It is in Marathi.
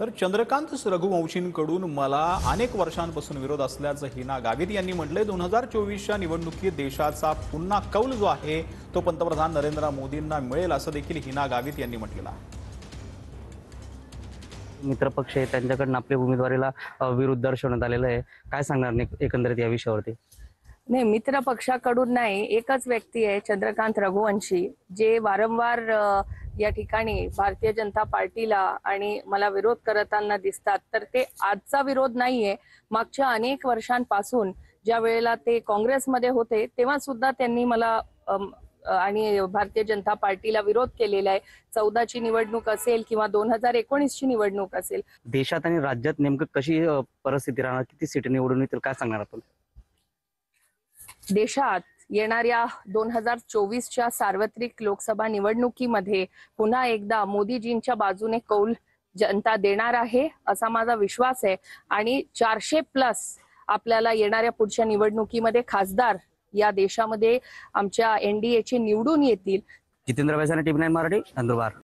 तर चंद्रकांत रघुवंशींकडून मला अनेक वर्षांपासून विरोध असल्याचं हिना गावित यांनी म्हटलंय। 2024च्या निवडणुकीत देशाचा पुन्हा कौल जो आहे तो पंतप्रधान नरेंद्र मोदींना मिळेल असं देखील हिना गावित यांनी म्हटलेलं आहे। मित्रपक्ष आहे त्यांच्याकडून आपल्या उमेदवारीला विरोध दर्शवण्यात आलेला आहे। काय सांगणार एकंदरीत या विषयावरती? नाही, मित्र पक्षाकडून नाही, एकच व्यक्ती आहे चंद्रकांत रघुवंशी, जे वारंवार या ठिकाणी भारतीय जनता पार्टीला आणि मला विरोध करताना दिसतात। तर ते आजचा विरोध नाहीये, मागच्या अनेक वर्षांपासून ज्या वेळेला ते काँग्रेसमध्ये होते तेव्हा सुद्धा त्यांनी मला आणि भारतीय जनता पार्टीला विरोध केलेला आहे। 14ची निवडणूक असेल किंवा 2019ची निवडणूक असेल। देशात आणि राज्यात नेमकं कशी परिस्थिती राहणार, किती सीट निवडून येतील, काय सांगणार आपण? देशात येणाऱ्या 2024च्या सार्वत्रिक लोकसभा निवडणुकीमध्ये पुन्हा एकदा मोदीजींच्या बाजूने कौल जनता देणार आहे असा माझा विश्वास आहे। आणि 400+ आपल्याला येणाऱ्या पुढच्या निवडणुकीमध्ये खासदार या देशामध्ये आमच्या NDAचे निवडून येतील। जितेंद्र वैसाने, TV9 मराठी, नंदुरबार।